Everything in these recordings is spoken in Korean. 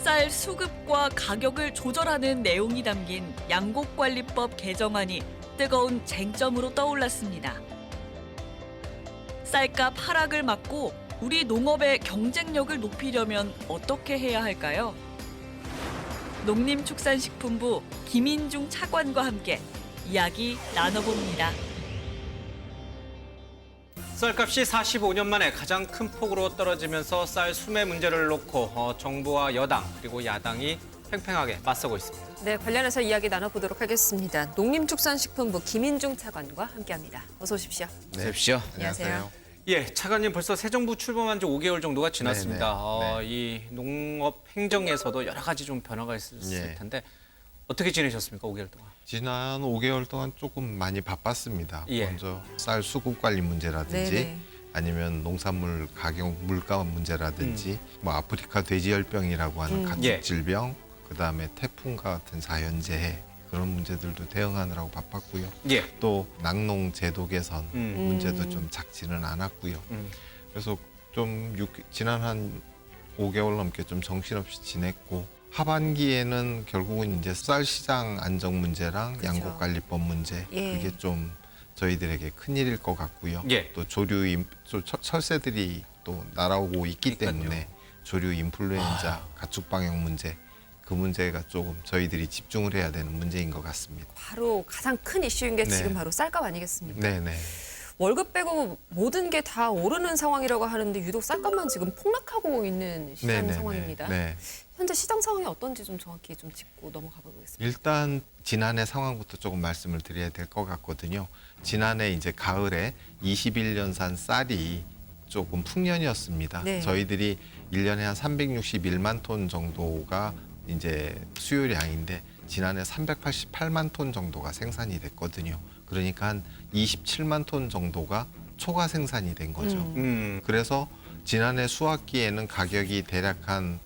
쌀 수급과 가격을 조절하는 내용이 담긴 양곡관리법 개정안이 뜨거운 쟁점으로 떠올랐습니다. 쌀값 하락을 막고 우리 농업의 경쟁력을 높이려면 어떻게 해야 할까요? 농림축산식품부 김인중 차관과 함께 이야기 나눠봅니다. 쌀값이 45년 만에 가장 큰 폭으로 떨어지면서 쌀 수매 문제를 놓고 정부와 여당 그리고 야당이 팽팽하게 맞서고 있습니다. 네, 관련해서 이야기 나눠보도록 하겠습니다. 농림축산식품부 김인중 차관과 함께합니다. 어서 오십시오. 네. 오십시오. 안녕하세요. 예, 차관님 벌써 새 정부 출범한 지 5개월 정도가 지났습니다. 이 농업 행정에서도 여러 가지 좀 변화가 있었을 텐데 어떻게 지내셨습니까, 5개월 동안? 지난 5개월 동안 조금 많이 바빴습니다. 예. 먼저 쌀 수급 관리 문제라든지 네네. 아니면 농산물 가격 물가 문제라든지 뭐 아프리카 돼지열병이라고 하는 가축 예. 질병, 그다음에 태풍과 같은 자연재해 그런 문제들도 대응하느라고 바빴고요. 예. 또 낙농 제도 개선 문제도 좀 작지는 않았고요. 그래서 좀 지난 한 5개월 넘게 좀 정신없이 지냈고 하반기에는 결국은 이제 쌀 시장 안정 문제랑 그렇죠. 양곡관리법 문제 예. 그게 좀 저희들에게 큰일일 것 같고요. 예. 또 철새들이 또 날아오고 있기 때문에 조류 인플루엔자, 가축 방역 문제 그 문제가 조금 저희들이 집중을 해야 되는 문제인 것 같습니다. 바로 가장 큰 이슈인 게 네. 지금 바로 쌀값 아니겠습니까? 네네. 월급 빼고 모든 게 다 오르는 상황이라고 하는데 유독 쌀값만 지금 폭락하고 있는 시장 네네네. 상황입니다. 네. 현재 시장 상황이 어떤지 좀 정확히 좀 짚고 넘어가 보겠습니다. 일단 지난해 상황부터 조금 말씀을 드려야 될 것 같거든요. 지난해 이제 가을에 21년산 쌀이 조금 풍년이었습니다. 네. 저희들이 1년에 한 361만 톤 정도가 이제 수요량인데 지난해 388만 톤 정도가 생산이 됐거든요. 그러니까 한 27만 톤 정도가 초과 생산이 된 거죠. 그래서 지난해 수확기에는 가격이 대략 한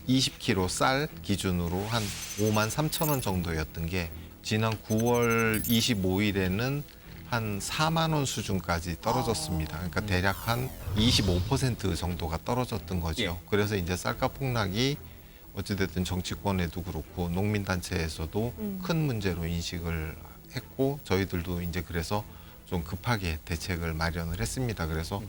20kg 쌀 기준으로 한 5만 3천 원 정도였던 게 지난 9월 25일에는 한 4만 원 수준까지 떨어졌습니다. 그러니까 대략 한 25% 정도가 떨어졌던 거죠. 예. 그래서 이제 쌀값 폭락이 어찌됐든 정치권에도 그렇고 농민단체에서도 큰 문제로 인식을 했고 저희들도 이제 그래서 좀 급하게 대책을 마련을 했습니다. 그래서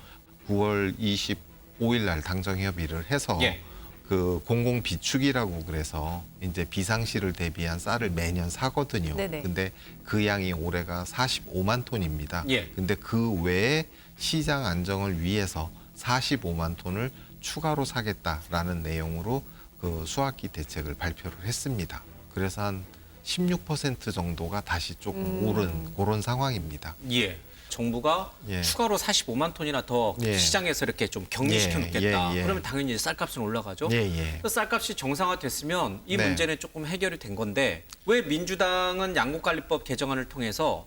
9월 25일 날 당정협의를 해서 예. 그 공공 비축이라고 그래서 이제 비상시를 대비한 쌀을 매년 사거든요. 네네. 근데 그 양이 올해가 45만 톤입니다. 예. 근데 그 외에 시장 안정을 위해서 45만 톤을 추가로 사겠다라는 내용으로 그 수확기 대책을 발표를 했습니다. 그래서 한 16% 정도가 다시 조금 오른 그런 상황입니다. 예. 정부가 예. 추가로 45만 톤이나 더 예. 시장에서 이렇게 좀 격리시켜 놓겠다. 예, 예. 그러면 당연히 쌀값은 올라가죠. 예, 예. 그 쌀값이 정상화됐으면 이 네. 문제는 조금 해결이 된 건데 왜 민주당은 양곡관리법 개정안을 통해서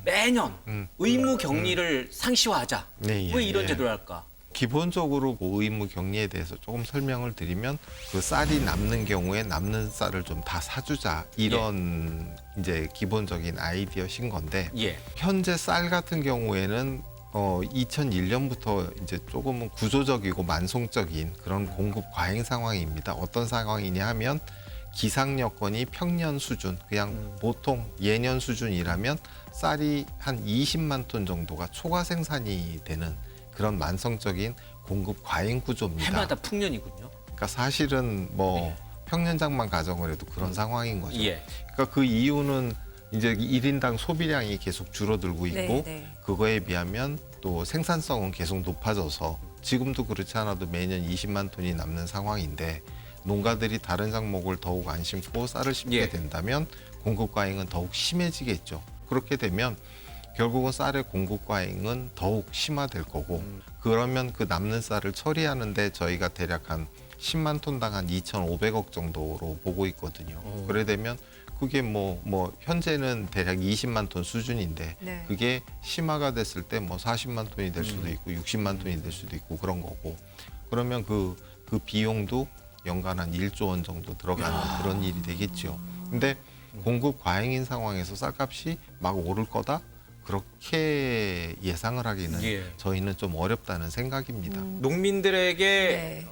매년 의무 격리를 상시화하자. 네, 예, 왜 이런 예. 제도를 할까? 기본적으로 그 의무 격리에 대해서 조금 설명을 드리면 그 쌀이 남는 경우에 남는 쌀을 좀 다 사주자 이런 이제 기본적인 아이디어신 건데 예. 현재 쌀 같은 경우에는 2001년부터 이제 조금은 구조적이고 만성적인 그런 공급 과잉 상황입니다. 어떤 상황이냐 하면 기상 여건이 평년 수준, 그냥 보통 예년 수준이라면 쌀이 한 20만 톤 정도가 초과 생산이 되는 그런 만성적인 공급 과잉 구조입니다. 해마다 풍년이군요. 그러니까 사실은 뭐 평년장만 가정을 해도 그런 상황인 거죠. 예. 그러니까 그 이유는 이제 1인당 소비량이 계속 줄어들고 있고 네, 네. 그거에 비하면 또 생산성은 계속 높아져서 지금도 그렇지 않아도 매년 20만 톤이 남는 상황인데 농가들이 다른 작목을 더욱 안 심고 쌀을 심게 예. 된다면 공급 과잉은 더욱 심해지겠죠. 그렇게 되면 결국은 쌀의 공급 과잉은 더욱 심화될 거고 그러면 그 남는 쌀을 처리하는데 저희가 대략 한 10만 톤당 한 2,500억 정도로 보고 있거든요. 그래 되면 그게 뭐 현재는 대략 20만 톤 수준인데 네. 그게 심화가 됐을 때 뭐 40만 톤이 될 수도 있고 60만 톤이 될 수도 있고 그런 거고 그러면 그 비용도 연간 한 1조 원 정도 들어가는 그런 일이 되겠죠. 근데 공급 과잉인 상황에서 쌀값이 막 오를 거다? 그렇게 예상을 하기는 예. 저희는 좀 어렵다는 생각입니다. 농민들에게 네.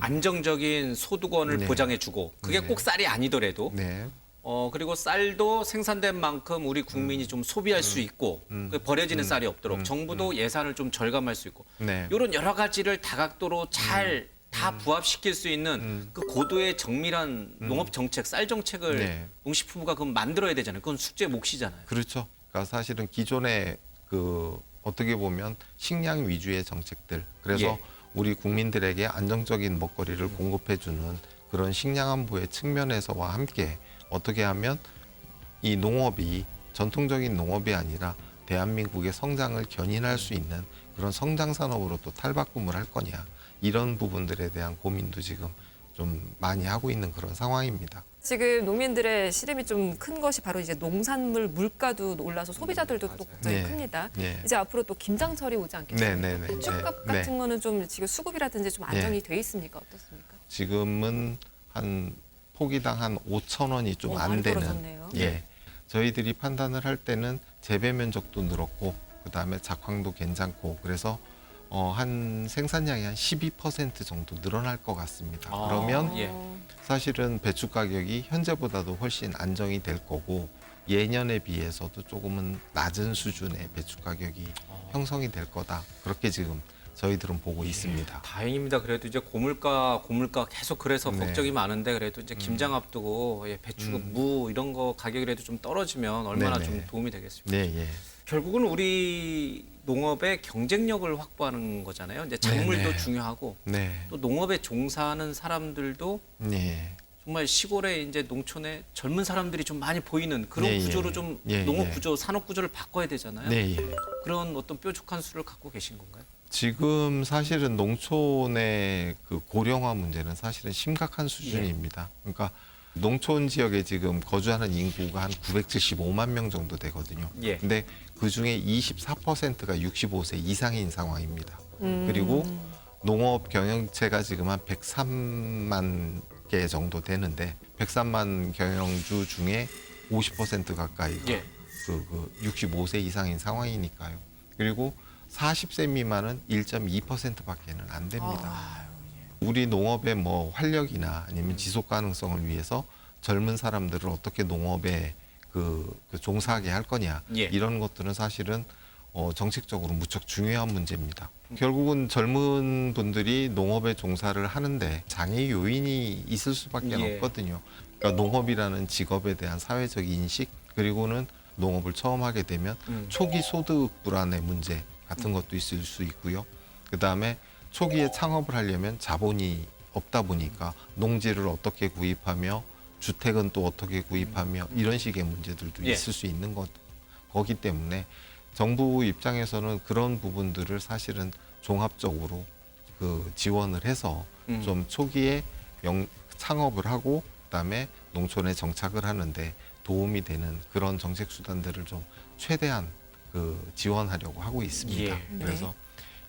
안정적인 소득원을 네. 보장해주고 그게 네. 꼭 쌀이 아니더라도 네. 그리고 쌀도 생산된 만큼 우리 국민이 좀 소비할 수 있고 그 버려지는 쌀이 없도록 정부도 예산을 좀 절감할 수 있고 네. 이런 여러 가지를 다각도로 잘 다 부합시킬 수 있는 그 고도의 정밀한 농업 정책, 쌀 정책을 네. 농식품부가 그럼 만들어야 되잖아요. 그건 숙제 몫이잖아요. 그렇죠. 그러니까 사실은 기존의 그 어떻게 보면 식량 위주의 정책들, 그래서 예. 우리 국민들에게 안정적인 먹거리를 공급해주는 그런 식량 안보의 측면에서와 함께 어떻게 하면 이 농업이 전통적인 농업이 아니라 대한민국의 성장을 견인할 수 있는 그런 성장 산업으로 또 탈바꿈을 할 거냐, 이런 부분들에 대한 고민도 지금 좀 많이 하고 있는 그런 상황입니다. 지금 농민들의 시름이 좀 큰 것이 바로 이제 농산물 물가도 올라서 소비자들도 또 걱정이 네. 큽니다. 네. 이제 앞으로 또 김장철이 오지 않겠습니까? 네, 네, 네. 배추값 네. 같은 거는 좀 지금 수급이라든지 좀 안정이 돼 있습니까? 어떻습니까? 지금은 한 포기당 한 5천 원이 좀 안 많이 되는. 떨어졌네요. 예. 저희들이 판단을 할 때는 재배 면적도 늘었고 그다음에 작황도 괜찮고 그래서 한 생산량이 한 12% 정도 늘어날 것 같습니다. 아. 그러면 예. 사실은 배추 가격이 현재보다도 훨씬 안정이 될 거고 예년에 비해서도 조금은 낮은 수준의 배추 가격이 형성이 될 거다. 그렇게 지금 저희들은 보고 있습니다. 다행입니다. 그래도 이제 고물가 계속 그래서 네. 걱정이 많은데 그래도 이제 김장 앞두고 배추, 무 이런 거 가격이라도 좀 떨어지면 얼마나 네네. 좀 도움이 되겠습니까? 네, 예. 결국은 우리 농업의 경쟁력을 확보하는 거잖아요. 이제 작물도 네네. 중요하고 네. 또 농업에 종사하는 사람들도 네. 정말 시골에 이제 농촌에 젊은 사람들이 좀 많이 보이는 그런 예, 예. 구조로 좀 예, 농업 예. 구조, 산업 구조를 바꿔야 되잖아요. 네, 예. 그런 어떤 뾰족한 수를 갖고 계신 건가요? 지금 사실은 농촌의 그 고령화 문제는 사실은 심각한 수준입니다. 그러니까 농촌 지역에 지금 거주하는 인구가 한 975만 명 정도 되거든요. 예. 근데 그 중에 24%가 65세 이상인 상황입니다. 그리고 농업 경영체가 지금 한 103만 개 정도 되는데 103만 경영주 중에 50% 가까이가 예. 그 65세 이상인 상황이니까요. 그리고 40세 미만은 1.2%밖에는 안 됩니다. 우리 농업의 뭐 활력이나 아니면 지속 가능성을 위해서 젊은 사람들을 어떻게 농업에 그 종사하게 할 거냐, 예. 이런 것들은 사실은 정책적으로 무척 중요한 문제입니다. 결국은 젊은 분들이 농업에 종사를 하는데 장애 요인이 있을 수밖에 예. 없거든요. 그러니까 농업이라는 직업에 대한 사회적 인식, 그리고는 농업을 처음 하게 되면 초기 소득 불안의 문제 같은 것도 있을 수 있고요. 그다음에 초기에 창업을 하려면 자본이 없다 보니까 농지를 어떻게 구입하며 주택은 또 어떻게 구입하며 이런 식의 문제들도 예. 있을 수 있는 거기 때문에 정부 입장에서는 그런 부분들을 사실은 종합적으로 그 지원을 해서 좀 초기에 창업을 하고 그다음에 농촌에 정착을 하는데 도움이 되는 그런 정책 수단들을 좀 최대한 그 지원하려고 하고 있습니다. 예. 그래서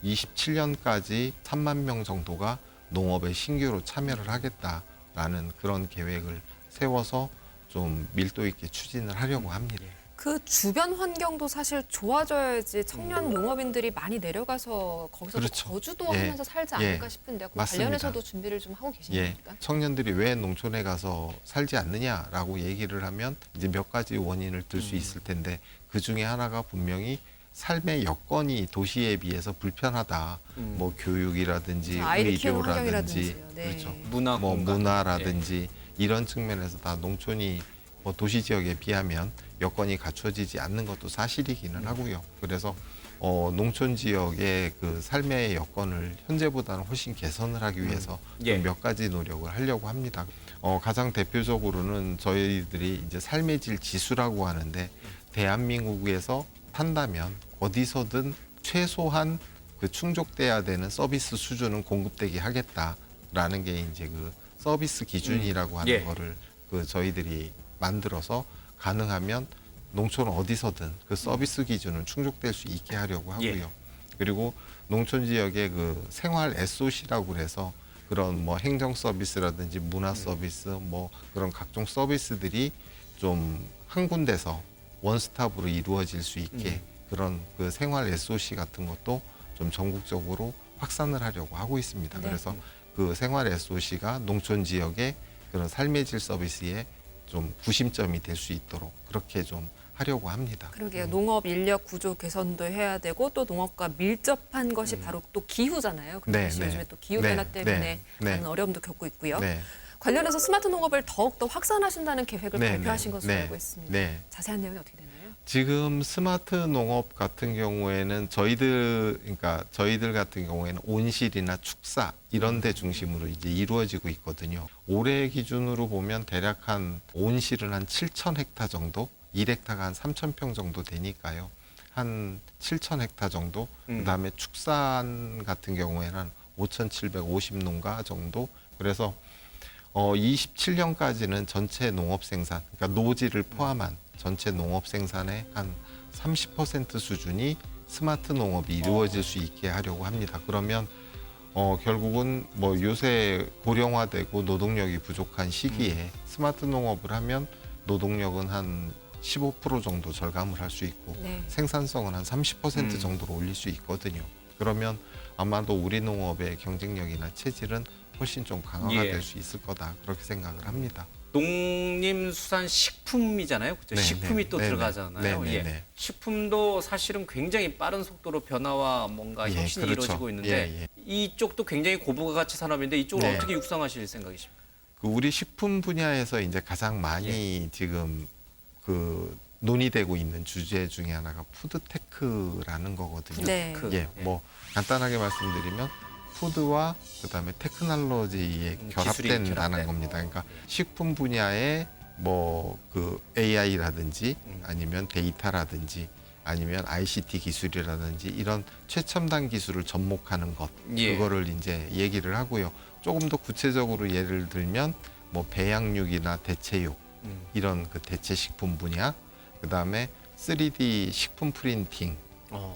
27년까지 3만 명 정도가 농업에 신규로 참여를 하겠다라는 그런 계획을 세워서 좀 밀도 있게 추진을 하려고 합니다. 그 주변 환경도 사실 좋아져야지 청년 농업인들이 많이 내려가서 거기서 그렇죠. 거주도 예. 하면서 살지 예. 않을까 싶은데요. 그 맞습니다. 관련해서도 준비를 좀 하고 계신 예, 겁니까? 청년들이 왜 농촌에 가서 살지 않느냐라고 얘기를 하면 이제 몇 가지 원인을 들 수 있을 텐데 그 중에 하나가 분명히 삶의 여건이 도시에 비해서 불편하다. 뭐 교육이라든지 아이를 키우는 의료라든지 환경이라든지요. 네. 그렇죠. 문화 뭐 공간. 문화라든지 이런 측면에서 다 농촌이 뭐 도시 지역에 비하면 여건이 갖춰지지 않는 것도 사실이기는 하고요. 그래서 농촌 지역의 그 삶의 여건을 현재보다는 훨씬 개선을 하기 위해서 예. 좀 몇 가지 노력을 하려고 합니다. 가장 대표적으로는 저희들이 이제 삶의 질 지수라고 하는데 대한민국에서 산다면 어디서든 최소한 그 충족돼야 되는 서비스 수준은 공급되게 하겠다라는 게 이제 그 서비스 기준이라고 하는 예. 거를 그 저희들이 만들어서 가능하면 농촌 어디서든 그 서비스 기준은 충족될 수 있게 하려고 하고요. 예. 그리고 농촌 지역의 그 생활 SOC라고 그래서 그런 뭐 행정 서비스라든지 문화 서비스 뭐 그런 각종 서비스들이 좀 한 군데서 원스톱으로 이루어질 수 있게 그런 그 생활 SOC 같은 것도 좀 전국적으로 확산을 하려고 하고 있습니다. 네. 그래서 그 생활 SOC가 농촌 지역의 그런 삶의 질 서비스에 좀 구심점이 될 수 있도록 그렇게 좀 하려고 합니다. 그러게요. 농업 인력 구조 개선도 해야 되고 또 농업과 밀접한 것이 바로 또 기후잖아요. 그래서 네, 사실 네. 요즘에 또 기후 네, 변화 때문에 네, 네. 많은 어려움도 겪고 있고요. 네. 관련해서 스마트 농업을 더욱더 확산하신다는 계획을 네, 발표하신 네, 것으로 네, 알고 있습니다. 네. 자세한 내용이 어떻게 되나요? 지금 스마트 농업 같은 경우에는 저희들 같은 경우에는 온실이나 축사 이런 데 중심으로 이제 이루어지고 있거든요. 올해 기준으로 보면 대략 한 온실은 한 7,000헥타 정도, 1헥타가 한 3,000평 정도 되니까요. 한 7,000헥타 정도. 그다음에 축산 같은 경우에는 한 5,750농가 정도. 그래서 27년까지는 전체 농업 생산, 그러니까 노지를 포함한 전체 농업 생산의 한 30% 수준이 스마트 농업이 이루어질 수 있게 하려고 합니다. 그러면 결국은 뭐 요새 고령화되고 노동력이 부족한 시기에 스마트 농업을 하면 노동력은 한 15% 정도 절감을 할 수 있고 네. 생산성은 한 30% 정도로 올릴 수 있거든요. 그러면 아마도 우리 농업의 경쟁력이나 체질은 훨씬 좀 강화가 예. 될 수 있을 거다 그렇게 생각을 합니다. 농림수산식품이잖아요. 그렇죠? 네, 식품이 네, 또 네, 들어가잖아요. 네, 네, 예. 네. 식품도 사실은 굉장히 빠른 속도로 변화와 뭔가 예, 혁신이 그렇죠. 이루어지고 있는데 예, 예. 이쪽도 굉장히 고부가치 산업인데 이쪽을 네. 어떻게 육성하실 생각이십니까? 그 우리 식품 분야에서 이제 가장 많이 지금 그 논의되고 있는 주제 중에 하나가 푸드테크라는 거거든요. 네. 예, 뭐 간단하게 말씀드리면 푸드와 그다음에 테크놀로지에 기술이 결합된다는 결합된. 겁니다. 그러니까 식품 분야에 뭐 그 AI라든지 아니면 데이터라든지 아니면 ICT 기술이라든지 이런 최첨단 기술을 접목하는 것 예. 그거를 이제 얘기를 하고요. 조금 더 구체적으로 예를 들면 뭐 배양육이나 대체육 이런 그 대체 식품 분야, 그다음에 3D 식품 프린팅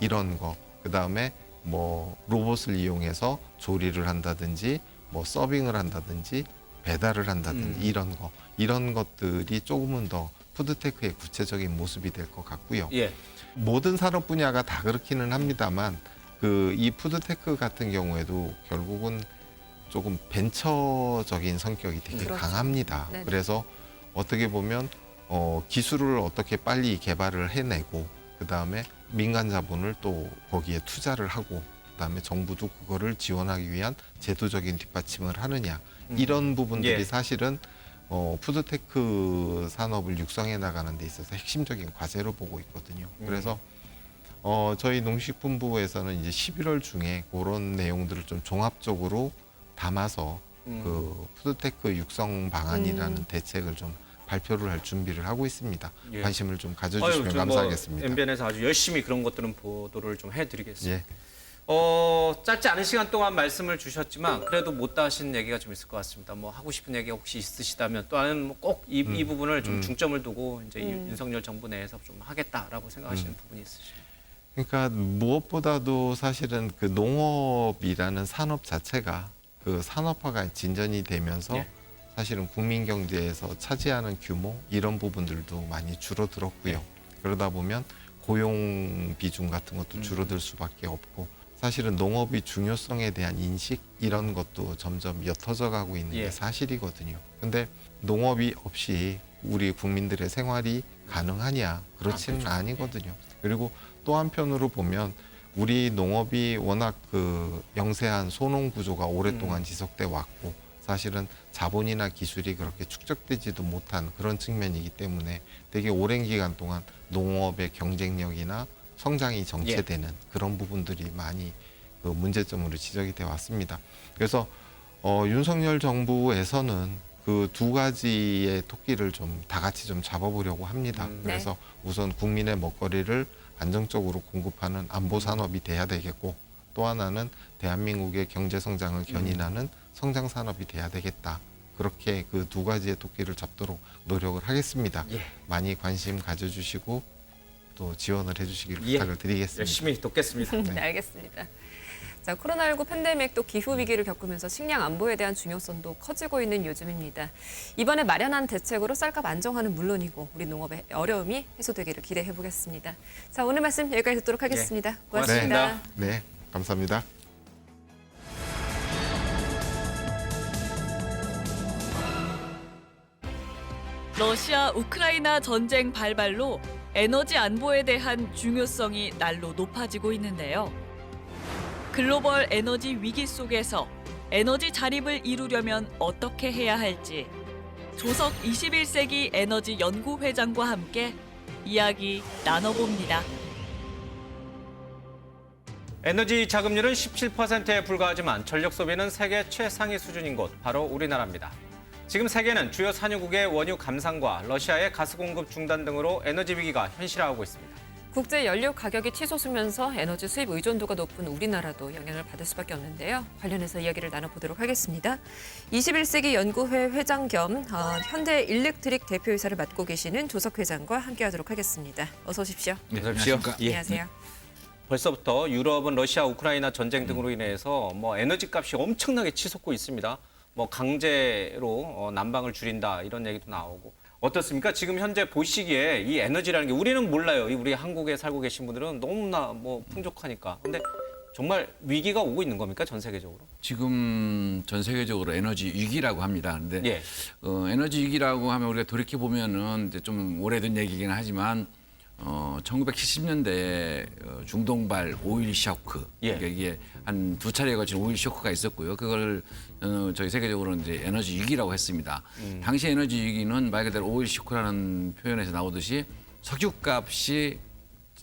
이런 거, 그다음에 뭐 로봇을 이용해서 조리를 한다든지 뭐 서빙을 한다든지 배달을 한다든지 이런 것들이 조금은 더 푸드테크의 구체적인 모습이 될 것 같고요. 예. 모든 산업 분야가 다 그렇기는 합니다만 그 이 푸드테크 같은 경우에도 결국은 조금 벤처적인 성격이 되게 그렇죠. 강합니다. 네네. 그래서 어떻게 보면 기술을 어떻게 빨리 개발을 해내고 그다음에 민간 자본을 또 거기에 투자를 하고 그다음에 정부도 그거를 지원하기 위한 제도적인 뒷받침을 하느냐 이런 부분들이 예. 사실은 푸드테크 산업을 육성해 나가는 데 있어서 핵심적인 과제로 보고 있거든요. 그래서 저희 농식품부에서는 이제 11월 중에 그런 내용들을 좀 종합적으로 담아서 그 푸드테크 육성 방안이라는 대책을 좀 발표를 할 준비를 하고 있습니다. 예. 관심을 좀 가져주시면 감사하겠습니다. MBN에서 아주 열심히 그런 것들은 보도를 좀 해드리겠습니다. 예. 짧지 않은 시간 동안 말씀을 주셨지만 그래도 못다 하신 얘기가 좀 있을 것 같습니다. 뭐 하고 싶은 얘기 혹시 있으시다면 또 아니면 꼭 이 부분을 좀 중점을 두고 이제 윤석열 정부 내에서 좀 하겠다라고 생각하시는 부분이 있으십니까? 그러니까 무엇보다도 사실은 그 농업이라는 산업 자체가 그 산업화가 진전이 되면서 예. 사실은 국민 경제에서 차지하는 규모 이런 부분들도 많이 줄어들었고요. 그러다 보면 고용 비중 같은 것도 줄어들 수밖에 없고 사실은 농업의 중요성에 대한 인식 이런 것도 점점 옅어져 가고 있는 예. 게 사실이거든요. 근데 농업이 없이 우리 국민들의 생활이 가능하냐? 그렇지는 아니거든요. 그리고 또 한편으로 보면 우리 농업이 워낙 그 영세한 소농 구조가 오랫동안 지속돼 왔고 사실은 자본이나 기술이 그렇게 축적되지도 못한 그런 측면이기 때문에 되게 오랜 기간 동안 농업의 경쟁력이나 성장이 정체되는 그런 부분들이 많이 그 문제점으로 지적이 돼 왔습니다. 그래서 윤석열 정부에서는 그 두 가지의 토끼를 좀 다 같이 좀 잡아보려고 합니다. 그래서 우선 국민의 먹거리를 안정적으로 공급하는 안보 산업이 돼야 되겠고 또 하나는 대한민국의 경제 성장을 견인하는 성장 산업이 돼야 되겠다. 그렇게 그 두 가지의 토끼를 잡도록 노력을 하겠습니다. 예. 많이 관심 가져주시고 또 지원을 해주시길 예. 부탁을 드리겠습니다. 열심히 돕겠습니다. 네, 알겠습니다. 자, 코로나19 팬데믹 또 기후 위기를 겪으면서 식량 안보에 대한 중요성도 커지고 있는 요즘입니다. 이번에 마련한 대책으로 쌀값 안정화는 물론이고 우리 농업의 어려움이 해소되기를 기대해 보겠습니다. 자, 오늘 말씀 여기까지 듣도록 하겠습니다. 고맙습니다. 네, 감사합니다. 러시아 우크라이나 전쟁 발발로 에너지 안보에 대한 중요성이 날로 높아지고 있는데요. 글로벌 에너지 위기 속에서 에너지 자립을 이루려면 어떻게 해야 할지 조석 21세기 에너지 연구회장과 함께 이야기 나눠봅니다. 에너지 자급률은 17%에 불과하지만 전력 소비는 세계 최상위 수준인 곳 바로 우리나라입니다. 지금 세계는 주요 산유국의 원유 감산과 러시아의 가스 공급 중단 등으로 에너지 위기가 현실화하고 있습니다. 국제 연료 가격이 치솟으면서 에너지 수입 의존도가 높은 우리나라도 영향을 받을 수밖에 없는데요. 관련해서 이야기를 나눠보도록 하겠습니다. 21세기 연구회 회장 겸 현대 일렉트릭 대표이사를 맡고 계시는 조석 회장과 함께하도록 하겠습니다. 어서 오십시오. 네, 안녕하십니까. 안녕하세요. 벌써부터 유럽은 러시아 우크라이나 전쟁 등으로 인해서 에너지 값이 엄청나게 치솟고 있습니다. 강제로 난방을 줄인다 이런 얘기도 나오고 어떻습니까? 지금 현재 보시기에 이 에너지라는 게 우리는 몰라요. 우리 한국에 살고 계신 분들은 너무나 풍족하니까. 근데 정말 위기가 오고 있는 겁니까? 전 세계적으로? 지금 전 세계적으로 에너지 위기라고 합니다. 근데 예. 에너지 위기라고 하면 우리가 돌이켜 보면은 이제 좀 오래된 얘기긴 하지만 1970년대에 중동발 오일 쇼크, 예. 그러니까 이게 한 두 차례에 걸친 오일 쇼크가 있었고요. 그걸 저희 세계적으로 이제 에너지 위기라고 했습니다. 당시 에너지 위기는 말 그대로 오일 쇼크라는 표현에서 나오듯이 석유값이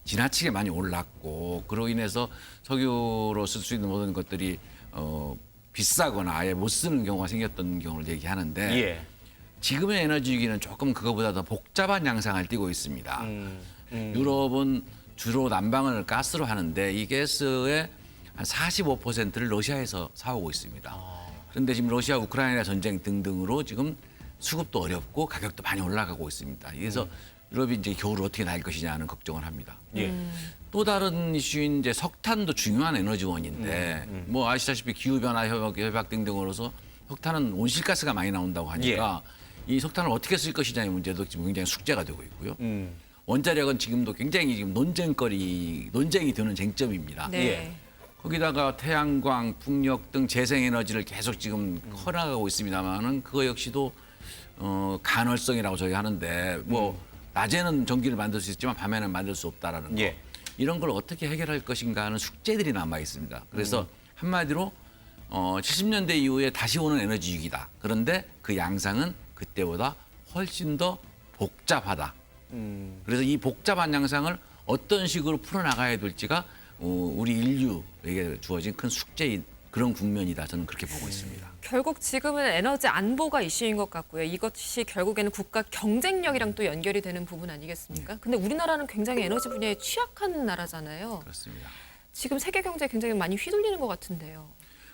지나치게 많이 올랐고 그로 인해서 석유로 쓸 수 있는 모든 것들이 비싸거나 아예 못 쓰는 경우가 생겼던 경우를 얘기하는데 예. 지금의 에너지 위기는 조금 그거보다 더 복잡한 양상을 띠고 있습니다. 유럽은 주로 난방을 가스로 하는데 이 가스의 한 45%를 러시아에서 사오고 있습니다. 그런데 지금 러시아 우크라이나 전쟁 등등으로 지금 수급도 어렵고 가격도 많이 올라가고 있습니다. 그래서 유럽이 이제 겨울을 어떻게 날 것이냐 하는 걱정을 합니다. 예. 또 다른 이슈인 이제 석탄도 중요한 에너지원인데 아시다시피 기후 변화 협약 등등으로서 석탄은 온실가스가 많이 나온다고 하니까 이 석탄을 어떻게 쓸 것이냐의 문제도 지금 굉장히 숙제가 되고 있고요. 원자력은 지금도 굉장히 지금 논쟁이 되는 쟁점입니다. 네. 예. 거기다가 태양광, 풍력 등 재생에너지를 계속 지금 커나가고 있습니다만은 그거 역시도 간헐성이라고 저희 하는데 낮에는 전기를 만들 수 있지만 밤에는 만들 수 없다라는 거. 예. 이런 걸 어떻게 해결할 것인가 하는 숙제들이 남아 있습니다. 그래서 한마디로 70년대 이후에 다시 오는 에너지 위기다. 그런데 그 양상은 그때보다 훨씬 더 복잡하다. 그래서 이 복잡한 양상을 어떤 식으로 풀어나가야 될지가 우리 인류에게 주어진 큰 숙제인 그런 국면이다. 저는 그렇게 보고 있습니다. 결국 지금은 에너지 안보가 이슈인 것 같고요. 이것이 결국에는 국가 경쟁력이랑 또 연결이 되는 부분 아니겠습니까? 근데 우리나라는 굉장히 에너지 분야에 취약한 나라잖아요. 그렇습니다. 지금 세계 경제에 굉장히 많이 휘둘리는 것 같은데요.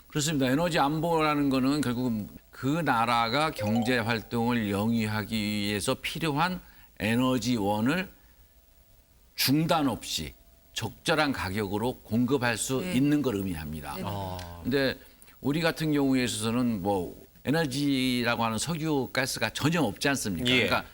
그렇습니다. 에너지 안보라는 거는 결국은 그 나라가 경제 활동을 영위하기 위해서 필요한 에너지원을 중단 없이 적절한 가격으로 공급할 수 있는 걸 의미합니다. 그런데 우리 같은 경우에 있어서는 에너지라고 하는 석유, 가스가 전혀 없지 않습니까? 예. 그러니까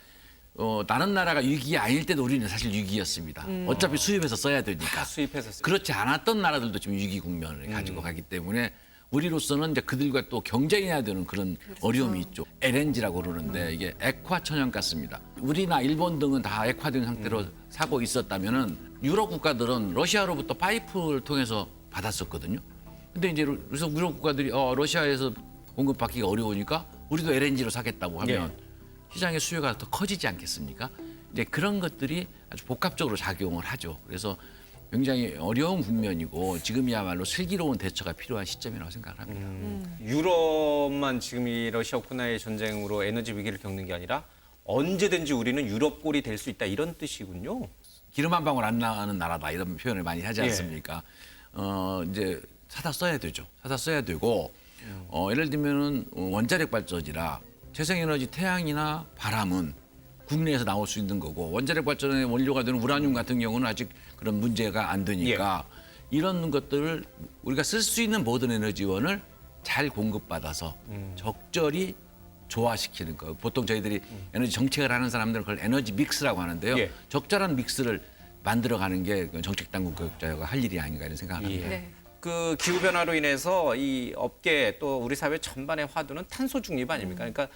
다른 나라가 위기 아닐 때도 우리는 사실 위기였습니다. 어차피 수입해서 써야 되니까. 수입해서 쓰 그렇지 않았던 나라들도 지금 위기 국면을 가지고 가기 때문에 우리로서는 이제 그들과 또 경쟁해야 되는 그런 어려움이 있죠. LNG라고 그러는데 이게 액화 천연가스입니다. 우리나 일본 등은 다 액화된 상태로 사고 있었다면은 유럽 국가들은 러시아로부터 파이프를 통해서 받았었거든요. 근데 이제 그래서 유럽 국가들이 러시아에서 공급받기가 어려우니까 우리도 LNG로 사겠다고 하면 시장의 수요가 더 커지지 않겠습니까? 이제 그런 것들이 아주 복합적으로 작용을 하죠. 그래서 굉장히 어려운 국면이고 지금이야말로 슬기로운 대처가 필요한 시점이라고 생각을 합니다. 유럽만 지금 이 러시아 우크라이나 전쟁으로 에너지 위기를 겪는 게 아니라 언제든지 우리는 유럽 꼴이 될 수 있다 이런 뜻이군요. 기름 한 방울 안 나가는 나라다 이런 표현을 많이 하지 않습니까? 이제 사다 써야 되죠. 사다 써야 되고 예를 들면은 원자력 발전이라 재생에너지 태양이나 바람은 국내에서 나올 수 있는 거고 원자력 발전의 원료가 되는 우라늄 같은 경우는 아직 그런 문제가 안 되니까 이런 것들을 우리가 쓸 수 있는 모든 에너지원을 잘 공급받아서 적절히 조화시키는 거. 보통 저희들이 에너지 정책을 하는 사람들은 그걸 에너지 믹스라고 하는데요. 예. 적절한 믹스를 만들어가는 게 정책 당국 교육자가 할 일이 아닌가 이런 생각합니다. 예. 네. 그 기후 변화로 인해서 이 업계 또 우리 사회 전반의 화두는 탄소 중립 아닙니까? 그러니까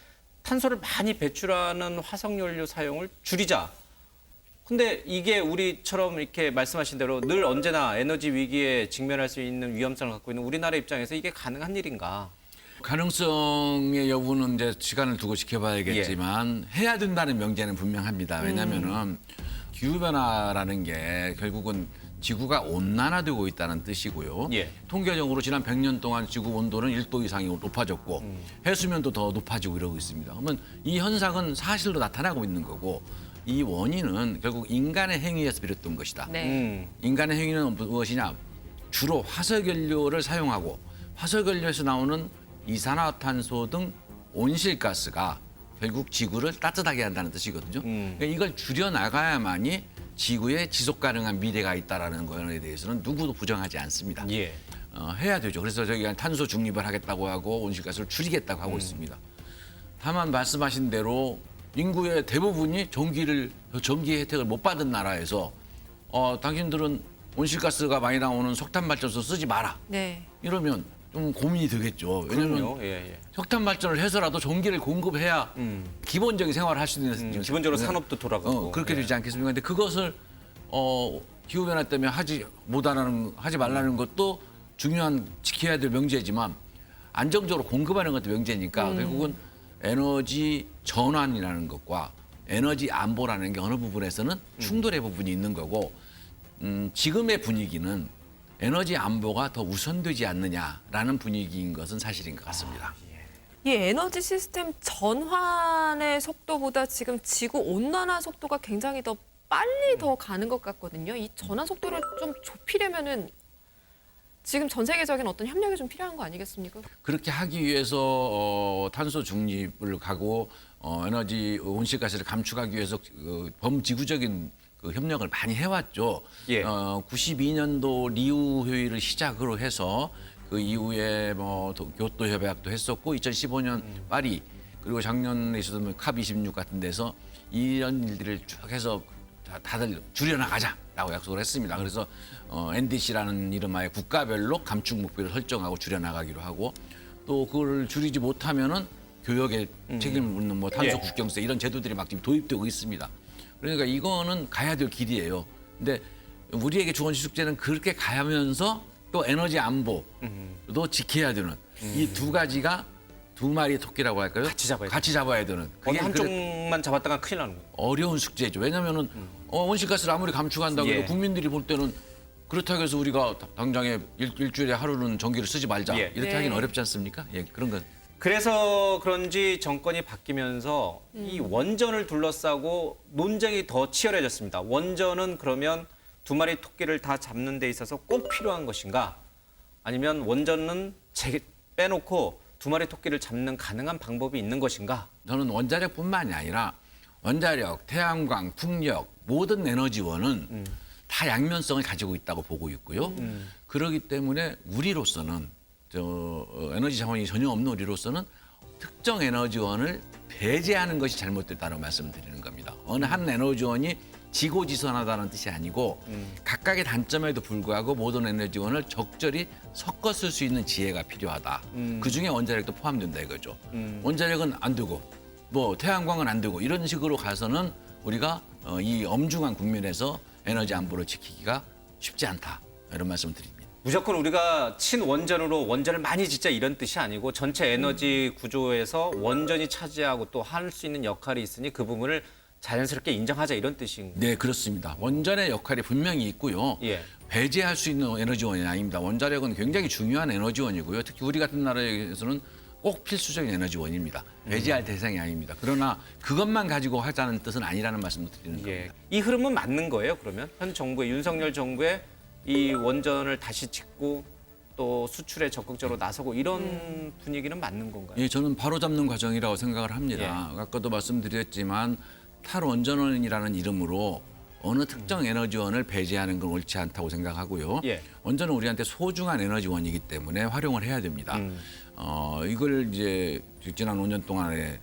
탄소를 많이 배출하는 화석 연료 사용을 줄이자. 근데 이게 우리처럼 이렇게 말씀하신 대로 늘 언제나 에너지 위기에 직면할 수 있는 위험성을 갖고 있는 우리나라 입장에서 이게 가능한 일인가? 가능성의 여부는 이제 시간을 두고 지켜봐야겠지만 해야 된다는 명제는 분명합니다. 왜냐하면은 기후 변화라는 게 결국은 지구가 온난화되고 있다는 뜻이고요. 예. 통계적으로 지난 100년 동안 지구 온도는 1도 이상이 높아졌고 해수면도 더 높아지고 이러고 있습니다. 그러면 이 현상은 사실로 나타나고 있는 거고 이 원인은 결국 인간의 행위에서 비롯된 것이다. 네. 인간의 행위는 무엇이냐? 주로 화석연료를 사용하고 화석연료에서 나오는 이산화탄소 등 온실가스가 결국 지구를 따뜻하게 한다는 뜻이거든요. 그러니까 이걸 줄여나가야만이 지구에 지속 가능한 미래가 있다는 거에 대해서는 누구도 부정하지 않습니다. 예. 해야 되죠. 그래서 저희가 탄소 중립을 하겠다고 하고 온실가스를 줄이겠다고 하고 있습니다. 다만 말씀하신 대로 인구의 대부분이 전기 혜택을 못 받은 나라에서 당신들은 온실가스가 많이 나오는 석탄 발전소 쓰지 마라. 네. 이러면 좀 고민이 되겠죠. 왜냐하면 그럼요. 예. 석탄 발전을 해서라도 전기를 공급해야 기본적인 생활을 할 수 있는 기본적으로 산업도 돌아가고. 그렇게 예. 되지 않겠습니까? 근데 그것을 기후 변화 때문에 하지 말라는 것도 중요한 지켜야 될 명제지만 안정적으로 공급하는 것도 명제니까 결국은 에너지 전환이라는 것과 에너지 안보라는 게 어느 부분에서는 충돌의 부분이 있는 거고 지금의 분위기는 에너지 안보가 더 우선되지 않느냐라는 분위기인 것은 사실인 것 같습니다. 이 에너지 시스템 전환의 속도보다 지금 지구 온난화 속도가 굉장히 더 빨리 더 가는 것 같거든요. 이 전환 속도를 좀 좁히려면은 지금 전 세계적인 어떤 협력이 좀 필요한 거 아니겠습니까? 그렇게 하기 위해서 탄소 중립을 가고 에너지 온실가스를 감축하기 위해서 범지구적인 그 협력을 많이 해왔죠. 예. 92년도 리우 회의를 시작으로 해서 그 이후에 뭐 교토 협약도 했었고 2015년 파리 그리고 작년에 있었던 캅26 같은 데서 이런 일들을 쭉 해서 다들 줄여나가자라고 약속을 했습니다. 그래서 NDC라는 이름하에 국가별로 감축 목표를 설정하고 줄여나가기로 하고 또 그걸 줄이지 못하면은 교역에 책임을 묻는 뭐 탄소 예. 국경세 이런 제도들이 막 지금 도입되고 있습니다. 그러니까 이거는 가야 될 길이에요. 근데 우리에게 주어진 숙제는 그렇게 가면서 또 에너지 안보도 지켜야 되는 이 두 가지가 두 마리의 토끼라고 할까요? 같이 잡아야 되는. 어느 그게 한쪽만 잡았다가 큰일 나는 거예요. 어려운 숙제죠. 왜냐하면은 온실가스를 아무리 감축한다고 해도 예. 국민들이 볼 때는 그렇다고 해서 우리가 당장에 일주일에 하루는 전기를 쓰지 말자 예. 이렇게 네. 하기는 어렵지 않습니까? 예, 그런 건. 그래서 그런지 정권이 바뀌면서 이 원전을 둘러싸고 논쟁이 더 치열해졌습니다. 원전은 그러면 두 마리 토끼를 다 잡는 데 있어서 꼭 필요한 것인가? 아니면 원전은 빼놓고 두 마리 토끼를 잡는 가능한 방법이 있는 것인가? 저는 원자력뿐만이 아니라 원자력, 태양광, 풍력 모든 에너지원은 다 양면성을 가지고 있다고 보고 있고요. 그렇기 때문에 우리로서는 에너지 자원이 전혀 없는 우리로서는 특정 에너지원을 배제하는 것이 잘못됐다고 말씀드리는 겁니다. 어느 한 에너지원이 지고지선하다는 뜻이 아니고 각각의 단점에도 불구하고 모든 에너지원을 적절히 섞어 쓸 수 있는 지혜가 필요하다. 그중에 원자력도 포함된다 이거죠. 원자력은 안 되고 뭐 태양광은 안 되고 이런 식으로 가서는 우리가 이 엄중한 국면에서 에너지 안보를 지키기가 쉽지 않다. 이런 말씀을 드립니다. 무조건 우리가 친원전으로 원전을 많이 짓자 이런 뜻이 아니고 전체 에너지 구조에서 원전이 차지하고 또 할 수 있는 역할이 있으니 그 부분을 자연스럽게 인정하자 이런 뜻인 거예요. 네, 그렇습니다. 원전의 역할이 분명히 있고요. 예. 배제할 수 있는 에너지원이 아닙니다. 원자력은 굉장히 중요한 에너지원이고요. 특히 우리 같은 나라에서는 꼭 필수적인 에너지원입니다. 배제할 대상이 아닙니다. 그러나 그것만 가지고 하자는 뜻은 아니라는 말씀을 드리는 겁니다. 예. 이 흐름은 맞는 거예요, 그러면? 현 정부의 윤석열 정부의 이 원전을 다시 짓고 또 수출에 적극적으로 나서고 이런 분위기는 맞는 건가요? 예, 저는 바로잡는 과정이라고 생각을 합니다. 아까도 말씀드렸지만 탈원전원이라는 이름으로 어느 특정 에너지원을 배제하는 건 옳지 않다고 생각하고요. 예. 원전은 우리한테 소중한 에너지원이기 때문에 활용을 해야 됩니다. 이걸 이제 지난 5년 동안에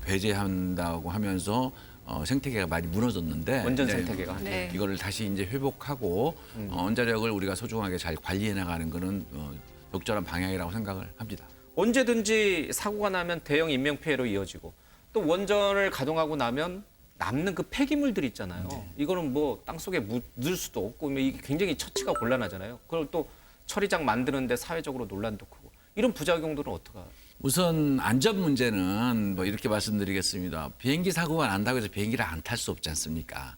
배제한다고 하면서 생태계가 많이 무너졌는데 원전 이제 생태계가. 네. 이거를 다시 이제 회복하고 원자력을 우리가 소중하게 잘 관리해 나가는 거는 적절한 방향이라고 생각을 합니다. 언제든지 사고가 나면 대형 인명 피해로 이어지고 또 원전을 가동하고 나면 남는 그 폐기물들 있잖아요. 이거는 뭐 땅속에 묻을 수도 없고 이게 굉장히 처치가 곤란하잖아요. 그걸 또 처리장 만드는데 사회적으로 논란도 크고 이런 부작용들은 어떡하? 우선 안전 문제는 뭐 이렇게 말씀드리겠습니다. 비행기 사고가 난다고 해서 비행기를 안 탈 수 없지 않습니까?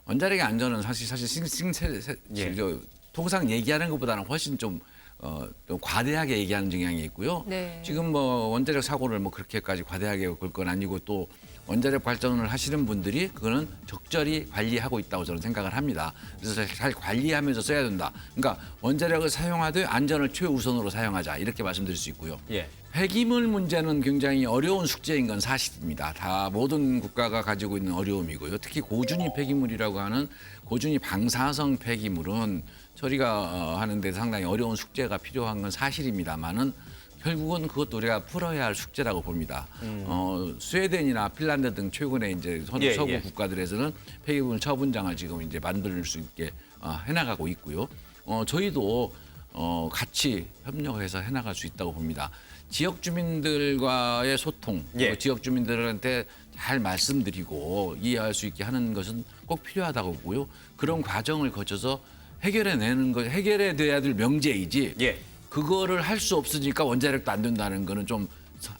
원자력의 안전은 사실 예. 통상 얘기하는 것보다는 훨씬 좀 과대하게 얘기하는 경향이 있고요. 네. 지금 뭐 원자력 사고를 뭐 그렇게까지 과대하게 볼 건 아니고 또 원자력 발전을 하시는 분들이 그거는 적절히 관리하고 있다고 저는 생각을 합니다. 그래서 잘 관리하면서 써야 된다. 그러니까 원자력을 사용하되 안전을 최우선으로 사용하자 이렇게 말씀드릴 수 있고요. 예. 폐기물 문제는 굉장히 어려운 숙제인 건 사실입니다. 다 모든 국가가 가지고 있는 어려움이고요. 특히 고준위 폐기물이라고 하는 고준위 방사성 폐기물은 처리가 하는데 상당히 어려운 숙제가 필요한 건 사실입니다만은 결국은 그것도 우리가 풀어야 할 숙제라고 봅니다. 스웨덴이나 핀란드 등 최근의 이제 예, 서구 예. 국가들에서는 폐기물 처분장을 지금 이제 만들 수 있게 해나가고 있고요. 저희도 같이 협력해서 해나갈 수 있다고 봅니다. 지역 주민들과의 소통, 예. 지역 주민들한테 잘 말씀드리고 이해할 수 있게 하는 것은 꼭 필요하다고 보고요. 그런 과정을 거쳐서 해결해내는 것, 해결해야 될 명제이지 예. 그거를 할 수 없으니까 원자력도 안 된다는 거는 좀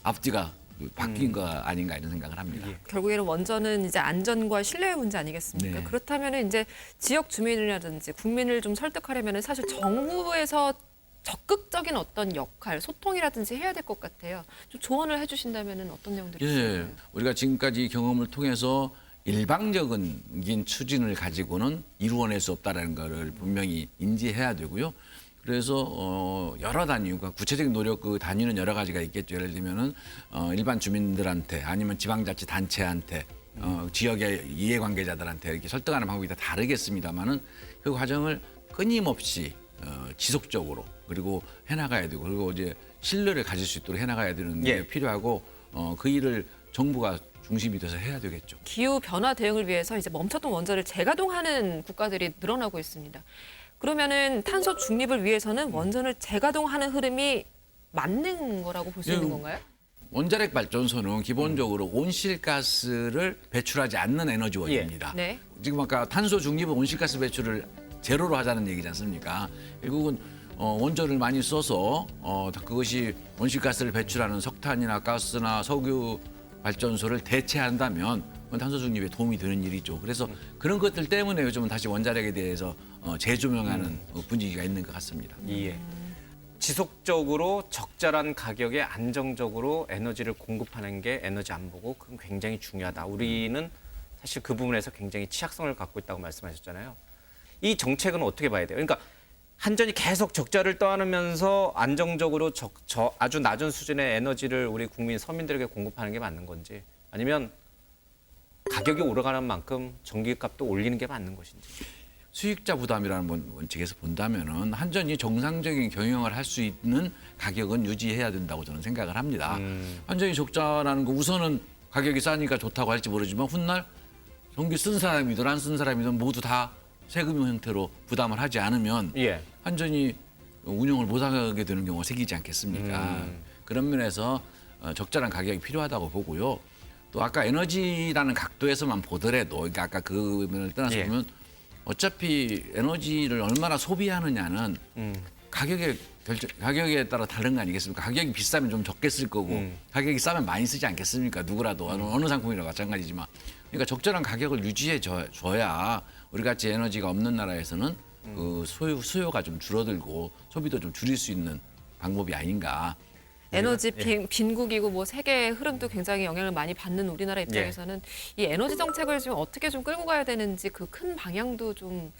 앞뒤가 바뀐 거 아닌가 이런 생각을 합니다. 결국에는 원전은 이제 안전과 신뢰의 문제 아니겠습니까? 네. 그렇다면 이제 지역 주민이라든지 국민을 좀 설득하려면 사실 정부에서 적극적인 어떤 역할, 소통이라든지 해야 될 것 같아요. 좀 조언을 해주신다면 어떤 내용들이 예, 있을까요? 우리가 지금까지 경험을 통해서 일방적인 추진을 가지고는 이루어낼 수 없다는 것을 분명히 인지해야 되고요. 그래서 여러 단위가 구체적인 노력 그 단위는 여러 가지가 있겠죠. 예를 들면은 일반 주민들한테 아니면 지방자치 단체한테 지역의 이해관계자들한테 이렇게 설득하는 방법이 다 다르겠습니다만은 그 과정을 끊임없이 지속적으로 그리고 해나가야 되고 그리고 이제 신뢰를 가질 수 있도록 해나가야 되는 게 예. 필요하고 그 일을 정부가 중심이 돼서 해야 되겠죠. 기후 변화 대응을 위해서 이제 멈췄던 원전을 재가동하는 국가들이 늘어나고 있습니다. 그러면은 탄소 중립을 위해서는 원전을 재가동하는 흐름이 맞는 거라고 볼 수 있는 예, 건가요? 원자력 발전소는 기본적으로 온실가스를 배출하지 않는 에너지원입니다. 네. 지금 아까 탄소 중립은 온실가스 배출을 제로로 하자는 얘기지 않습니까? 결국은 원전을 많이 써서 그것이 온실가스를 배출하는 석탄이나 가스나 석유 발전소를 대체한다면 그건 탄소 중립에 도움이 되는 일이죠. 그래서 그런 것들 때문에 요즘은 다시 원자력에 대해서 재조명하는 분위기가 있는 것 같습니다. 예. 지속적으로 적절한 가격에 안정적으로 에너지를 공급하는 게 에너지 안보고 그건 굉장히 중요하다. 우리는 사실 그 부분에서 굉장히 취약성을 갖고 있다고 말씀하셨잖아요. 이 정책은 어떻게 봐야 돼요? 그러니까 한전이 계속 적자를 떠안으면서 안정적으로 아주 낮은 수준의 에너지를 우리 국민 서민들에게 공급하는 게 맞는 건지 아니면 가격이 오르가는 만큼 전기값도 올리는 게 맞는 것인지. 수익자 부담이라는 원칙에서 본다면은 한전이 정상적인 경영을 할 수 있는 가격은 유지해야 된다고 저는 생각을 합니다. 한전이 적자라는 거 우선은 가격이 싸니까 좋다고 할지 모르지만 훗날 전기 쓴 사람이든 안 쓴 사람이든 모두 다 세금 형태로 부담을 하지 않으면 예. 한전이 운영을 못하게 되는 경우가 생기지 않겠습니까? 그런 면에서 적절한 가격이 필요하다고 보고요. 또 아까 에너지라는 각도에서만 보더라도 그러니까 아까 그 면을 떠나서 예. 보면 어차피 에너지를 얼마나 소비하느냐는 가격에 따라 다른 거 아니겠습니까? 가격이 비싸면 좀 적게 쓸 거고 가격이 싸면 많이 쓰지 않겠습니까? 누구라도 어느 상품이나 마찬가지지만 그러니까 적절한 가격을 유지해 줘야 우리 같이 에너지가 없는 나라에서는 그 수요가 좀 줄어들고 소비도 좀 줄일 수 있는 방법이 아닌가. 에너지 빈국이고 뭐 세계의 흐름도 굉장히 영향을 많이 받는 우리나라 입장에서는 이 에너지 정책을 지금 어떻게 좀 끌고 가야 되는지 그 큰 방향도 좀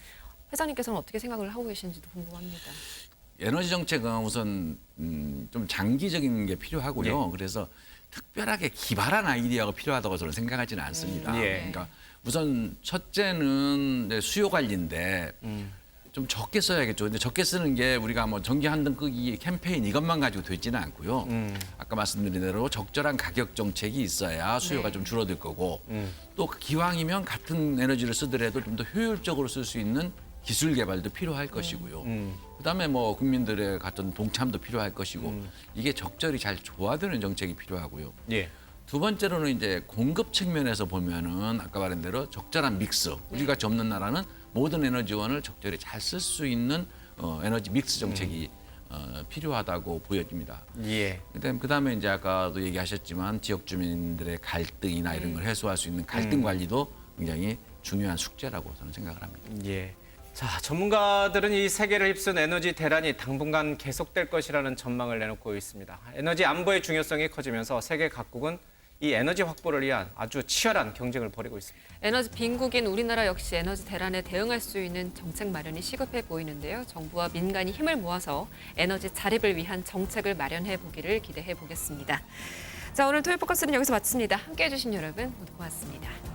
회장님께서는 어떻게 생각을 하고 계신지도 궁금합니다. 에너지 정책은 우선 좀 장기적인 게 필요하고요. 그래서 특별하게 기발한 아이디어가 필요하다고 저는 생각하지는 않습니다. 예. 그러니까 우선 첫째는 이제 수요 관리인데 좀 적게 써야겠죠. 근데 적게 쓰는 게 우리가 뭐 전기 한 등 끄기 캠페인 이것만 가지고 되지는 않고요. 아까 말씀드린 대로 적절한 가격 정책이 있어야 수요가 네. 좀 줄어들 거고 또 기왕이면 같은 에너지를 쓰더라도 좀 더 효율적으로 쓸 수 있는 기술 개발도 필요할 것이고요. 그다음에 뭐 국민들의 같은 동참도 필요할 것이고 이게 적절히 잘 조화되는 정책이 필요하고요. 예. 두 번째로는 이제 공급 측면에서 보면은 아까 말한 대로 적절한 믹스. 우리가 없는 나라는 모든 에너지원을 적절히 잘 쓸 수 있는 에너지 믹스 정책이 필요하다고 보여집니다. 예. 그다음에 이제 아까도 얘기하셨지만 지역 주민들의 갈등이나 이런 걸 해소할 수 있는 갈등 관리도 굉장히 중요한 숙제라고 저는 생각을 합니다. 예. 자, 전문가들은 이 세계를 휩쓴 에너지 대란이 당분간 계속될 것이라는 전망을 내놓고 있습니다. 에너지 안보의 중요성이 커지면서 세계 각국은 이 에너지 확보를 위한 아주 치열한 경쟁을 벌이고 있습니다. 에너지 빈국인 우리나라 역시 에너지 대란에 대응할 수 있는 정책 마련이 시급해 보이는데요. 정부와 민간이 힘을 모아서 에너지 자립을 위한 정책을 마련해 보기를 기대해 보겠습니다. 자, 오늘 토요일 포커스는 여기서 마칩니다. 함께해 주신 여러분 모두 고맙습니다.